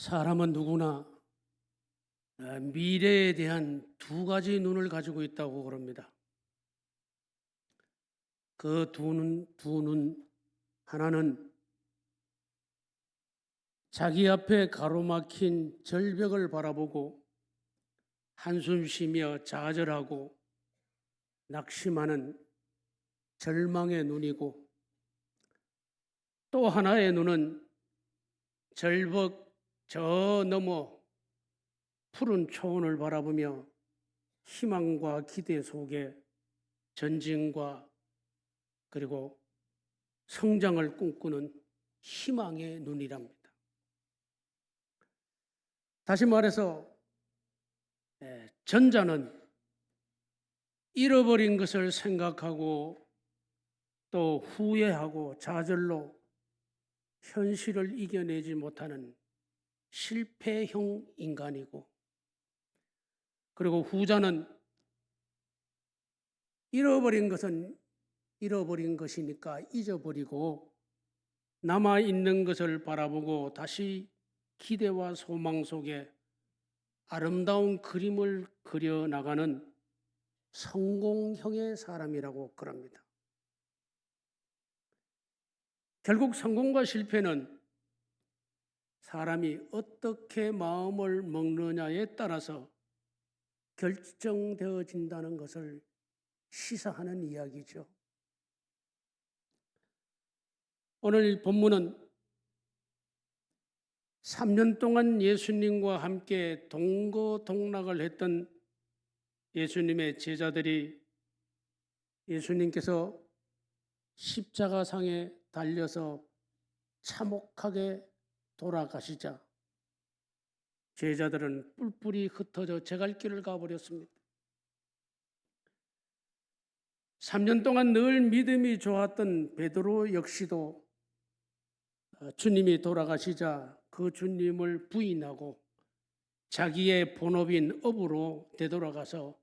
사람은 누구나 미래에 대한 두 가지 눈을 가지고 있다고 그럽니다. 그 두 눈, 하나는 자기 앞에 가로막힌 절벽을 바라보고 한숨 쉬며 좌절하고 낙심하는 절망의 눈이고, 또 하나의 눈은 절벽 저 너머 푸른 초원을 바라보며 희망과 기대 속에 전진과 그리고 성장을 꿈꾸는 희망의 눈이랍니다. 다시 말해서 전자는 잃어버린 것을 생각하고 또 후회하고 좌절로 현실을 이겨내지 못하는 실패형 인간이고, 그리고 후자는 잃어버린 것은 잃어버린 것이니까 잊어버리고 남아있는 것을 바라보고 다시 기대와 소망 속에 아름다운 그림을 그려나가는 성공형의 사람이라고 그럽니다. 결국 성공과 실패는 사람이 어떻게 마음을 먹느냐에 따라서 결정되어진다는 것을 시사하는 이야기죠. 오늘 본문은 3년 동안 예수님과 함께 동거동락을 했던 예수님의 제자들이 예수님께서 십자가상에 달려서 참혹하게 돌아가시자 제자들은 뿔뿔이 흩어져 제갈 길을 가버렸습니다. 3년 동안 늘 믿음이 좋았던 베드로 역시도 주님이 돌아가시자 그 주님을 부인하고 자기의 본업인 업으로 되돌아가서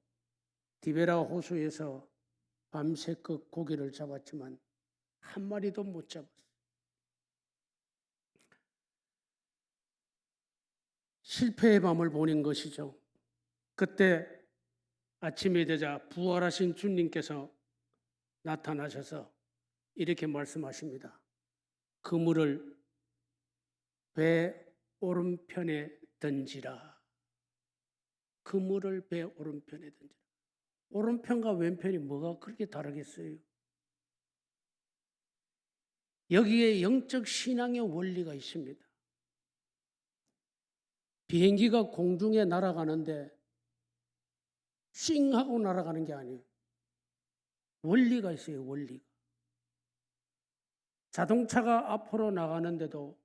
디베라 호수에서 밤새껏 고기를 잡았지만 한 마리도 못 잡았어요. 실패의 밤을 보낸 것이죠. 그때 아침이 되자 부활하신 주님께서 나타나셔서 이렇게 말씀하십니다. 그물을 배 오른편에 던지라. 그물을 배 오른편에 던지라. 오른편과 왼편이 뭐가 그렇게 다르겠어요? 여기에 영적 신앙의 원리가 있습니다. 비행기가 공중에 날아가는데 싱 하고 날아가는 게 아니에요. 원리가 있어요, 원리가. 자동차가 앞으로 나가는데도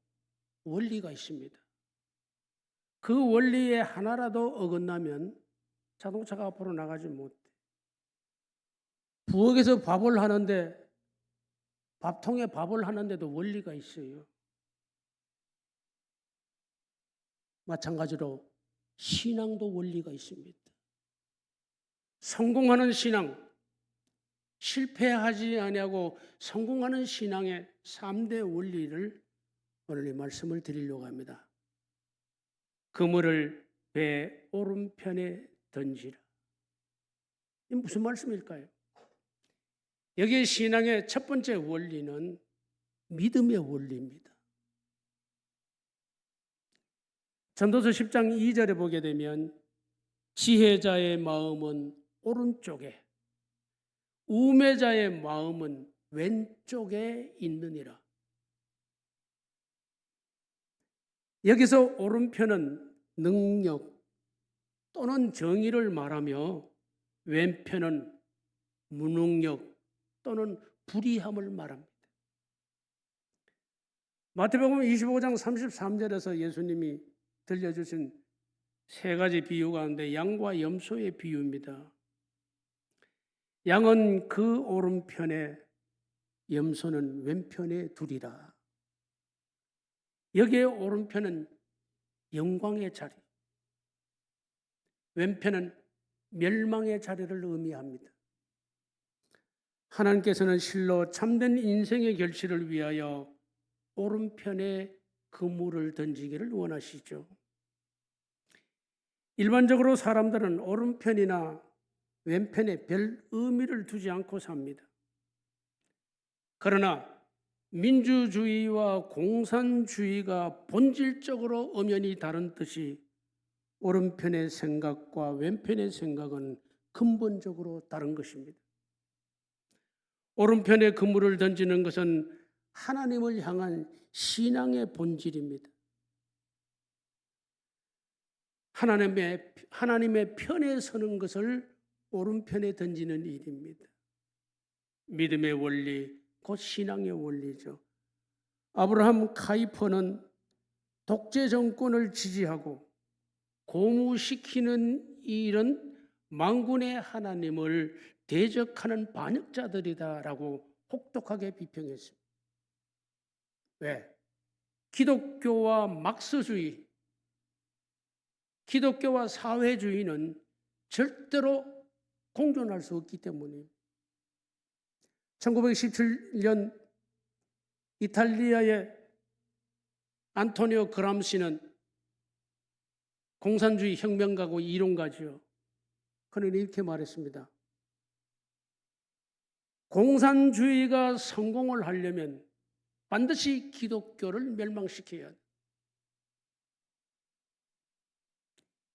원리가 있습니다. 그 원리에 하나라도 어긋나면 자동차가 앞으로 나가지 못해. 부엌에서 밥을 하는데 밥통에 밥을 하는데도 원리가 있어요. 마찬가지로 신앙도 원리가 있습니다. 성공하는 신앙, 실패하지 아니하고 성공하는 신앙의 3대 원리를 오늘 이 말씀을 드리려고 합니다. 그물을 배 오른편에 던지라. 이게 무슨 말씀일까요? 여기 신앙의 첫 번째 원리는 믿음의 원리입니다. 전도서 10장 2절에 보게 되면 지혜자의 마음은 오른쪽에, 우매자의 마음은 왼쪽에 있느니라. 여기서 오른편은 능력 또는 정의를 말하며 왼편은 무능력 또는 불의함을 말합니다. 마태복음 25장 33절에서 예수님이 들려주신 세 가지 비유 가운데 양과 염소의 비유입니다. 양은 그 오른편에, 염소는 왼편에 두리라. 여기에 오른편은 영광의 자리, 왼편은 멸망의 자리를 의미합니다. 하나님께서는 실로 참된 인생의 결실을 위하여 오른편에 그물을 던지기를 원하시죠. 일반적으로 사람들은 오른편이나 왼편에 별 의미를 두지 않고 삽니다. 그러나 민주주의와 공산주의가 본질적으로 엄연히 다른 뜻이 오른편의 생각과 왼편의 생각은 근본적으로 다른 것입니다. 오른편에 그물을 던지는 것은 하나님을 향한 신앙의 본질입니다. 하나님의 편에 서는 것을 오른편에 던지는 일입니다. 믿음의 원리, 곧 신앙의 원리죠. 아브라함 카이퍼는 독재 정권을 지지하고 고무시키는 일은 만군의 하나님을 대적하는 반역자들이다라고 혹독하게 비평했습니다. 왜? 기독교와 막스주의, 기독교와 사회주의는 절대로 공존할 수 없기 때문입니다. 1917년 이탈리아의 안토니오 그람시는 공산주의 혁명가고 이론가지요. 그는 이렇게 말했습니다. 공산주의가 성공을 하려면 반드시 기독교를 멸망시켜야 돼.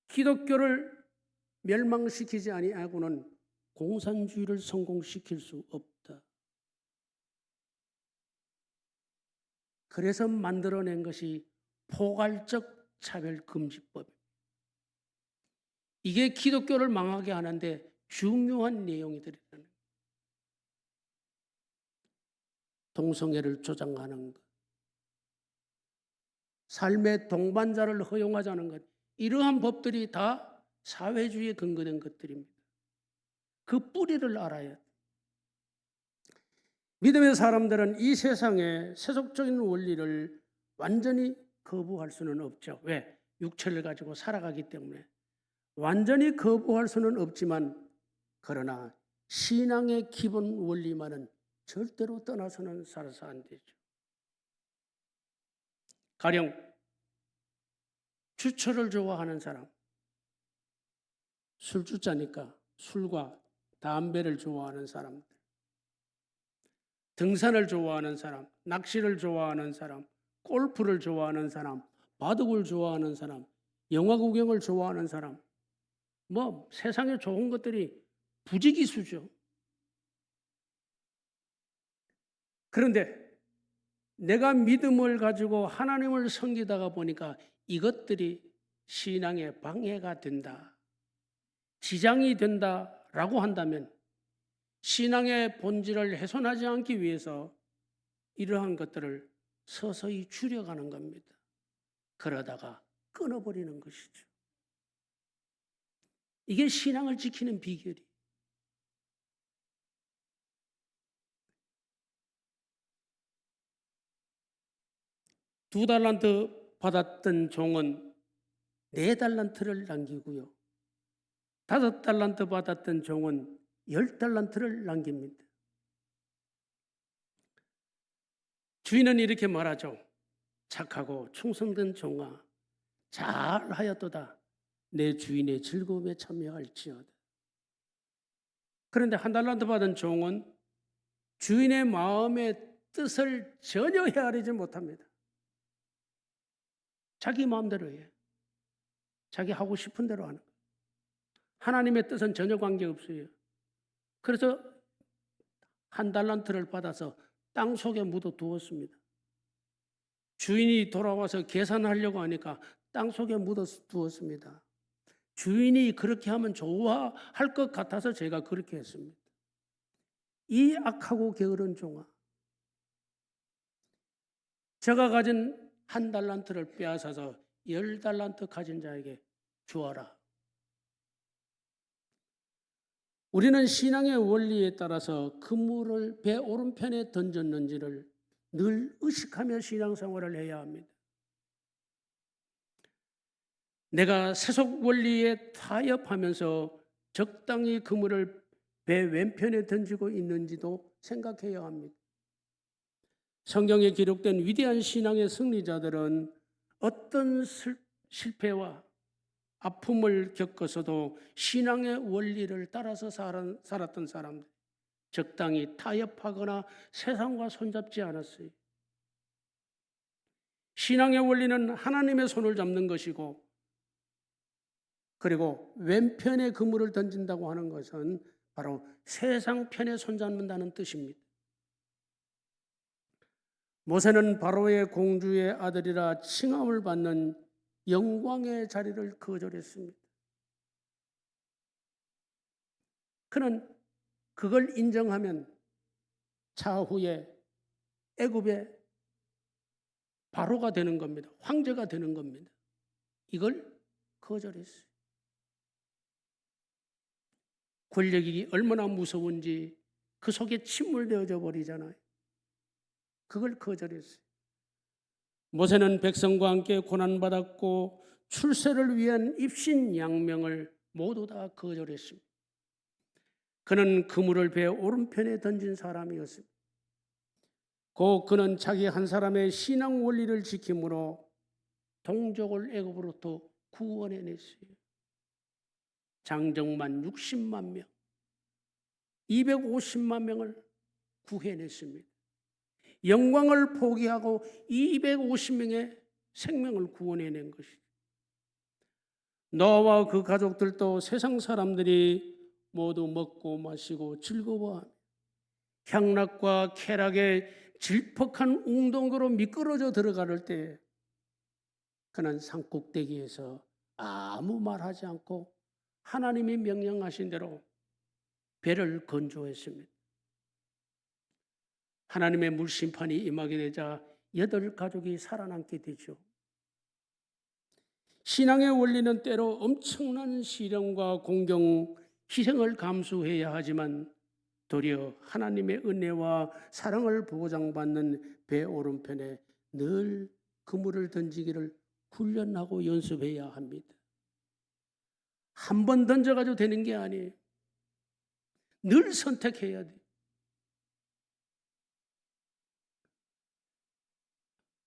기독교를 멸망시키지 아니하고는 공산주의를 성공시킬 수 없다. 그래서 만들어낸 것이 포괄적 차별금지법. 이게 기독교를 망하게 하는데 중요한 내용이더라는 거예요. 동성애를 조장하는 것, 삶의 동반자를 허용하자는 것, 이러한 법들이 다 사회주의에 근거된 것들입니다. 그 뿌리를 알아야 돼요. 믿음의 사람들은 이 세상의 세속적인 원리를 완전히 거부할 수는 없죠. 왜? 육체를 가지고 살아가기 때문에. 완전히 거부할 수는 없지만 그러나 신앙의 기본 원리만은 절대로 떠나서는 살아서 안 되죠. 가령 주초를 좋아하는 사람, 술주자니까 술과 담배를 좋아하는 사람들, 등산을 좋아하는 사람, 낚시를 좋아하는 사람, 골프를 좋아하는 사람, 바둑을 좋아하는 사람, 영화 구경을 좋아하는 사람, 세상에 좋은 것들이 부지기수죠. 그런데 내가 믿음을 가지고 하나님을 섬기다가 보니까 이것들이 신앙에 방해가 된다, 지장이 된다라고 한다면 신앙의 본질을 훼손하지 않기 위해서 이러한 것들을 서서히 줄여가는 겁니다. 그러다가 끊어버리는 것이죠. 이게 신앙을 지키는 비결이. 두 달란트 받았던 종은 4달란트를 남기고요. 5달란트 받았던 종은 10달란트를 남깁니다. 주인은 이렇게 말하죠. 착하고 충성된 종아, 잘하였도다. 내 주인의 즐거움에 참여할지어다. 그런데 1달란트 받은 종은 주인의 마음의 뜻을 전혀 헤아리지 못합니다. 자기 마음대로 해. 자기 하고 싶은 대로 하는 거예요. 하나님의 뜻은 전혀 관계없어요. 그래서 1달란트를 받아서 땅속에 묻어두었습니다. 주인이 돌아와서 계산하려고 하니까 땅속에 묻어두었습니다. 주인이 그렇게 하면 좋아할 것 같아서 제가 그렇게 했습니다. 이 악하고 게으른 종아, 제가 가진 1달란트를 빼앗아서 10달란트 가진 자에게 주어라. 우리는 신앙의 원리에 따라서 그물을 배 오른편에 던졌는지를 늘 의식하며 신앙생활을 해야 합니다. 내가 세속 원리에 타협하면서 적당히 그물을 배 왼편에 던지고 있는지도 생각해야 합니다. 성경에 기록된 위대한 신앙의 승리자들은 어떤 실패와 아픔을 겪어서도 신앙의 원리를 따라서 살았던 사람들, 적당히 타협하거나 세상과 손잡지 않았어요. 신앙의 원리는 하나님의 손을 잡는 것이고, 그리고 왼편에 그물을 던진다고 하는 것은 바로 세상 편에 손잡는다는 뜻입니다. 모세는 바로의 공주의 아들이라 칭함을 받는 영광의 자리를 거절했습니다. 그는 그걸 인정하면 차후에 애굽의 바로가 되는 겁니다. 황제가 되는 겁니다. 이걸 거절했어요. 권력이 얼마나 무서운지 그 속에 침몰되어져 버리잖아요. 그걸 거절했어요. 모세는 백성과 함께 고난받았고 출세를 위한 입신양명을 모두 다 거절했습니다. 그는 그물을 배 오른편에 던진 사람이었습니다. 곧 그는 자기 한 사람의 신앙 원리를 지킴으로 동족을 애굽으로부터 구원해냈어요. 장정만 60만 명, 250만 명을 구해냈습니다. 영광을 포기하고 250명의 생명을 구원해낸 것이죠. 노아와 그 가족들도 세상 사람들이 모두 먹고 마시고 즐거워하며 향락과 쾌락의 질퍽한 웅덩이로 미끄러져 들어갈 때 그는 산꼭대기에서 아무 말하지 않고 하나님이 명령하신 대로 배를 건조했습니다. 하나님의 물심판이 임하게 되자 8가족이 살아남게 되죠. 신앙의 원리는 때로 엄청난 시련과 공경, 희생을 감수해야 하지만 도리어 하나님의 은혜와 사랑을 보장받는 배 오른편에 늘 그물을 던지기를 훈련하고 연습해야 합니다. 한 번 던져가지고 되는 게 아니에요. 늘 선택해야 돼요.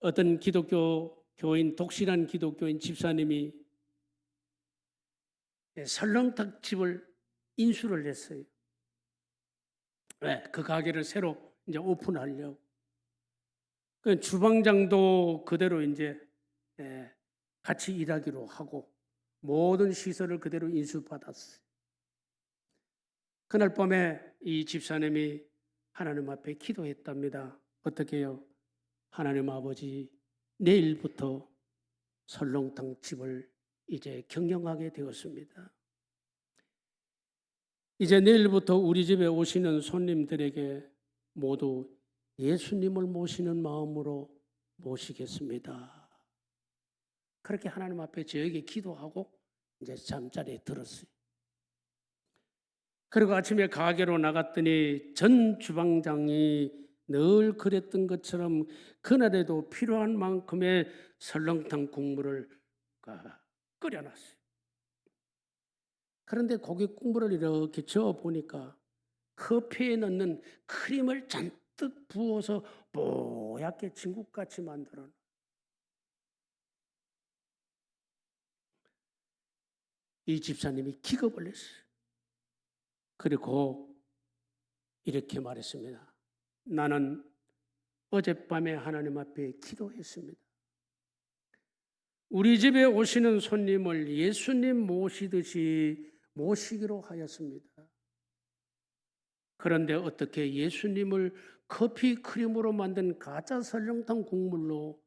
어떤 기독교 교인, 독실한 기독교인 집사님이 설렁탕집을 인수를 했어요. 그 가게를 새로 이제 오픈하려고. 그 주방장도 그대로 이제 같이 일하기로 하고 모든 시설을 그대로 인수받았어요. 그날 밤에 이 집사님이 하나님 앞에 기도했답니다. 어떻게 해요? 하나님 아버지, 내일부터 설렁탕 집을 이제 경영하게 되었습니다. 이제 내일부터 우리 집에 오시는 손님들에게 모두 예수님을 모시는 마음으로 모시겠습니다. 그렇게 하나님 앞에 저에게 기도하고 이제 잠자리에 들었어요. 그리고 아침에 가게로 나갔더니 전 주방장이 늘 그랬던 것처럼 그날에도 필요한 만큼의 설렁탕 국물을 끓여놨어요. 그런데 고기 국물을 이렇게 저어 보니까 커피에 넣는 크림을 잔뜩 부어서 뽀얗게 진국같이 만들어. 이 집사님이 기겁을 했어요. 그리고 이렇게 말했습니다. 나는 어젯밤에 하나님 앞에 기도했습니다. 우리 집에 오시는 손님을 예수님 모시듯이 모시기로 하였습니다. 그런데 어떻게 예수님을 커피 크림으로 만든 가짜 설렁탕 국물로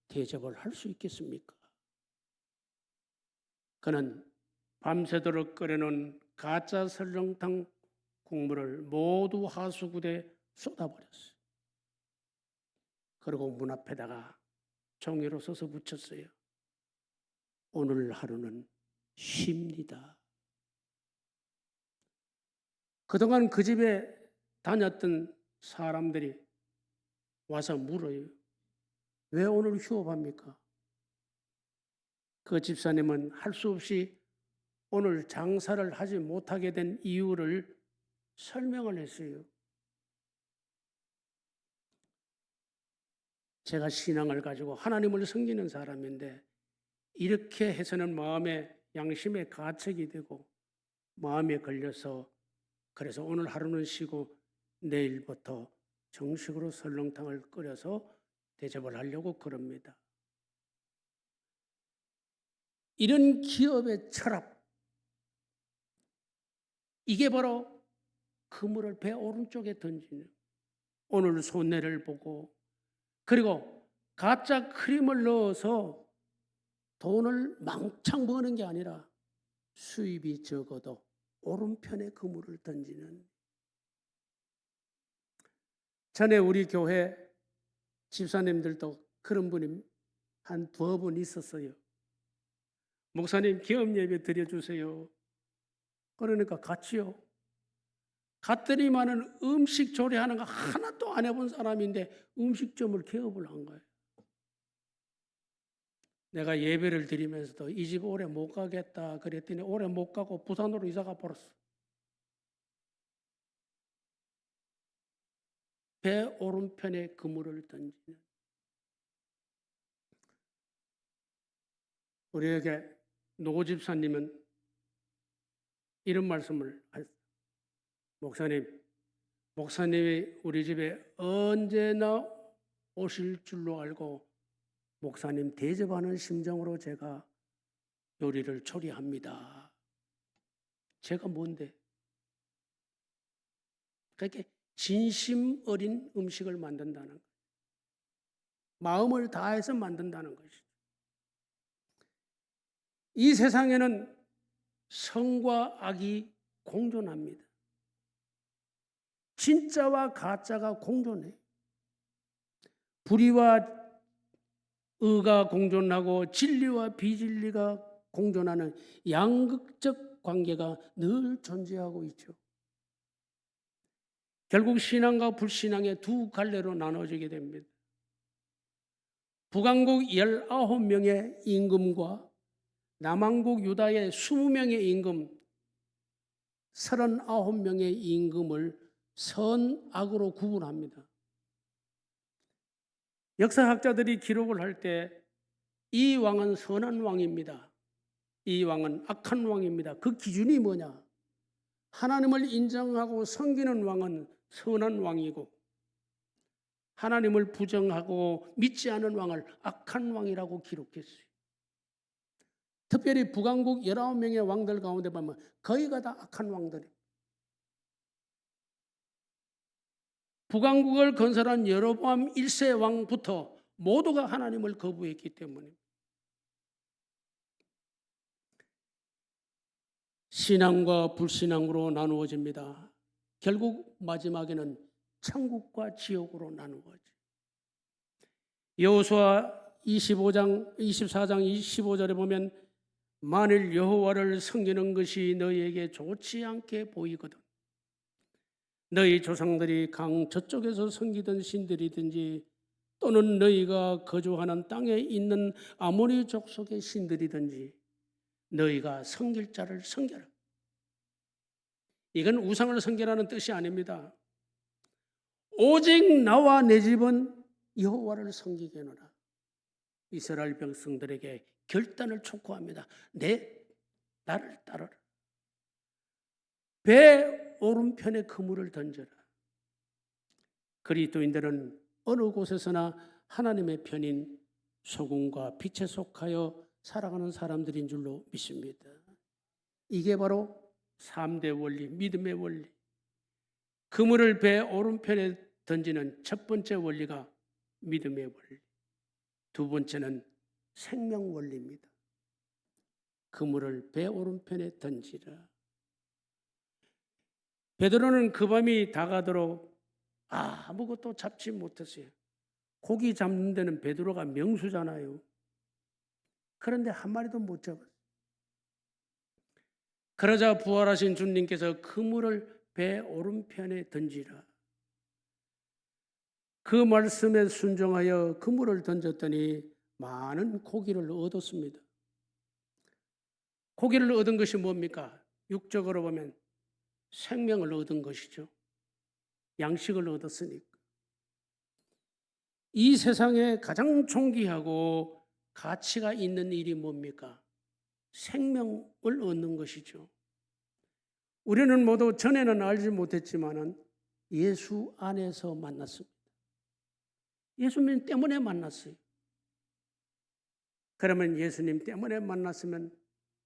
대접을 할 수 있겠습니까? 그는 밤새도록 끓여놓은 가짜 설렁탕 국물을 모두 하수구에 쏟아버렸어요. 그리고 문 앞에다가 종이로 써서 붙였어요. 오늘 하루는 쉽니다. 그동안 그 집에 다녔던 사람들이 와서 물어요. 왜 오늘 휴업합니까? 그 집사님은 할 수 없이 오늘 장사를 하지 못하게 된 이유를 설명을 했어요. 제가 신앙을 가지고 하나님을 섬기는 사람인데 이렇게 해서는 마음에 양심에 가책이 되고 마음에 걸려서 그래서 오늘 하루는 쉬고 내일부터 정식으로 설렁탕을 끓여서 대접을 하려고 그럽니다. 이런 기업의 철학, 이게 바로 그물을 배 오른쪽에 던지는, 오늘 손해를 보고 그리고 가짜 크림을 넣어서 돈을 망창 버는 게 아니라 수입이 적어도 오른편에 그물을 던지는. 전에 우리 교회 집사님들도 그런 분이 한 두어 분 있었어요. 목사님 기업 예배 드려주세요. 그러니까 같이요. 갔더니만은 음식 조리하는 거 하나도 안 해본 사람인데 음식점을 개업을 한 거예요. 내가 예배를 드리면서도 이 집 오래 못 가겠다 그랬더니 오래 못 가고 부산으로 이사가 버렸어. 배 오른편에 그물을 던지는. 우리에게 노 집사님은 이런 말씀을 하셨어요. 목사님이 우리 집에 언제나 오실 줄로 알고 목사님 대접하는 심정으로 제가 요리를 조리합니다. 제가 뭔데? 그렇게 진심 어린 음식을 만든다는 거예요. 마음을 다해서 만든다는 것이죠. 이 세상에는 성과 악이 공존합니다. 진짜와 가짜가 공존해. 불의와 의가 공존하고 진리와 비진리가 공존하는 양극적 관계가 늘 존재하고 있죠. 결국 신앙과 불신앙의 두 갈래로 나눠지게 됩니다. 북왕국 19명의 임금과 남왕국 유다의 20명의 임금, 39명의 임금을 선악으로 구분합니다. 역사학자들이 기록을 할 때 이 왕은 선한 왕입니다. 이 왕은 악한 왕입니다. 그 기준이 뭐냐? 하나님을 인정하고 섬기는 왕은 선한 왕이고 하나님을 부정하고 믿지 않은 왕을 악한 왕이라고 기록했어요. 특별히 북왕국 19명의 왕들 가운데 보면 거의가 다 악한 왕들이에요. 북왕국을 건설한 여로보암 1세 왕부터 모두가 하나님을 거부했기 때문에 신앙과 불신앙으로 나누어집니다. 결국 마지막에는 천국과 지옥으로 나누어져. 여호수아 24장 25절에 보면 만일 여호와를 섬기는 것이 너희에게 좋지 않게 보이거든 너희 조상들이 강 저쪽에서 섬기던 신들이든지 또는 너희가 거주하는 땅에 있는 아모리 족속의 신들이든지 너희가 섬길 자를 섬겨라. 이건 우상을 섬기라는 뜻이 아닙니다. 오직 나와 내 집은 여호와를 섬기겠노라. 이스라엘 백성들에게 결단을 촉구합니다. 나를 따르라. 배 오른편에 그물을 던져라. 그리스도인들은 어느 곳에서나 하나님의 편인 소금과 빛에 속하여 살아가는 사람들인 줄로 믿습니다. 이게 바로 3대 원리, 믿음의 원리. 그물을 배 오른편에 던지는 첫 번째 원리가 믿음의 원리. 두 번째는 생명 원리입니다. 그물을 배 오른편에 던지라. 베드로는 그 밤이 다가도록 아무것도 잡지 못했어요. 고기 잡는 데는 베드로가 명수잖아요. 그런데 한 마리도 못 잡았어요. 그러자 부활하신 주님께서 그물을 배 오른편에 던지라. 그 말씀에 순종하여 그물을 던졌더니 많은 고기를 얻었습니다. 고기를 얻은 것이 뭡니까? 육적으로 보면 생명을 얻은 것이죠. 양식을 얻었으니까. 이 세상에 가장 존귀하고 가치가 있는 일이 뭡니까? 생명을 얻는 것이죠. 우리는 모두 전에는 알지 못했지만은 예수 안에서 만났습니다. 예수님 때문에 만났어요. 그러면 예수님 때문에 만났으면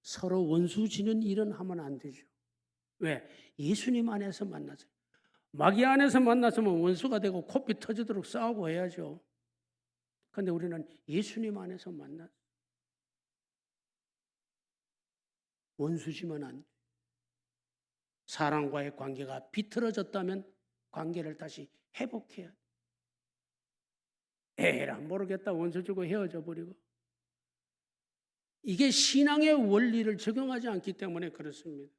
서로 원수 지는 일은 하면 안 되죠. 왜? 예수님 안에서 만났어요. 마귀 안에서 만났으면 원수가 되고 코피 터지도록 싸우고 해야죠. 그런데 우리는 예수님 안에서 만났어요. 원수지만 안 돼요. 사람과의 관계가 비틀어졌다면 관계를 다시 회복해야 돼요. 에라 모르겠다 원수 주고 헤어져 버리고. 이게 신앙의 원리를 적용하지 않기 때문에 그렇습니다.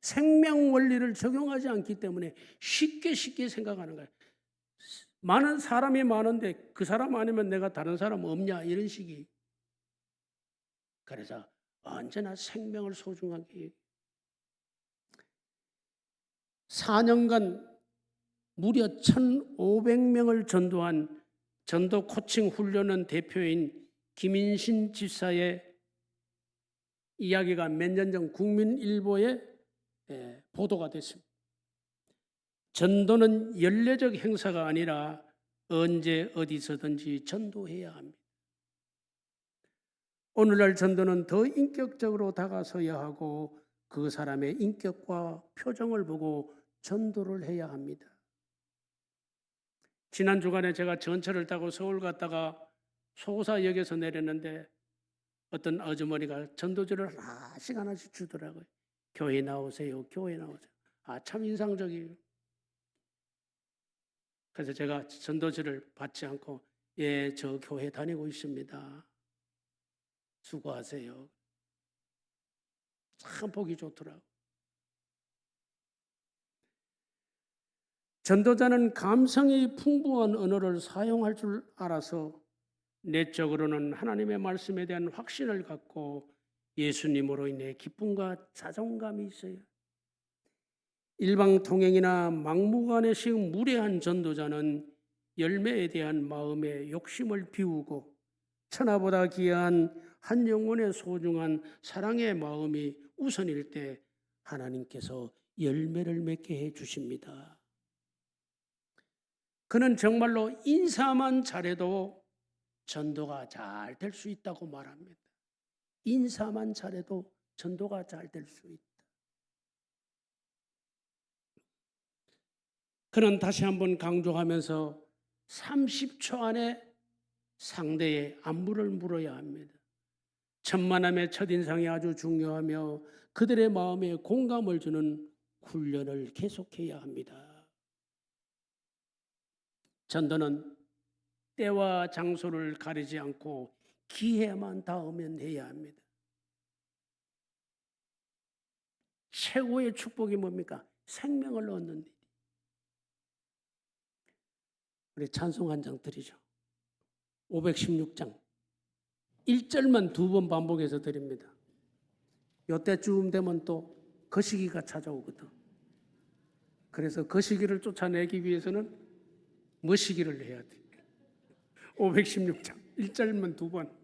생명 원리를 적용하지 않기 때문에 쉽게 생각하는 거예요. 많은 사람이 많은데 그 사람 아니면 내가 다른 사람 없냐 이런 식이. 그래서 언제나 생명을 소중하게 4년간 무려 1,500명을 전도한 전도 코칭 훈련원 대표인 김인신 집사의 이야기가 몇 년 전 국민일보에 보도가 됐습니다. 전도는 연례적 행사가 아니라 언제 어디서든지 전도해야 합니다. 오늘날 전도는 더 인격적으로 다가서야 하고 그 사람의 인격과 표정을 보고 전도를 해야 합니다. 지난 주간에 제가 전철을 타고 서울 갔다가 소사역에서 내렸는데 어떤 아주머니가 전도지를 하나씩 주더라고요. 교회 나오세요. 교회 나오세요. 참 인상적이에요. 그래서 제가 전도지를 받지 않고 예, 저 교회 다니고 있습니다. 수고하세요. 참 보기 좋더라고요. 전도자는 감성이 풍부한 언어를 사용할 줄 알아서 내적으로는 하나님의 말씀에 대한 확신을 갖고 예수님으로 인해 기쁨과 자존감이 있어요. 일방 통행이나 막무가내식 무례한 전도자는 열매에 대한 마음의 욕심을 비우고 천하보다 귀한 한 영혼의 소중한 사랑의 마음이 우선일 때 하나님께서 열매를 맺게 해 주십니다. 그는 정말로 인사만 잘해도 전도가 잘 될 수 있다고 말합니다. 인사만 잘해도 전도가 잘 될 수 있다. 그는 다시 한번 강조하면서 30초 안에 상대의 안부를 물어야 합니다. 천만함의 첫인상이 아주 중요하며 그들의 마음에 공감을 주는 훈련을 계속해야 합니다. 전도는 때와 장소를 가리지 않고 기회만 닿으면 해야 합니다. 최고의 축복이 뭡니까? 생명을 얻는 일. 우리 찬송 한 장 드리죠. 516장 1절만 2번 반복해서 드립니다. 요때쯤 되면 또 거시기가 찾아오거든. 그래서 거시기를 쫓아내기 위해서는 머시기를 해야 돼. 516장 1절만 2번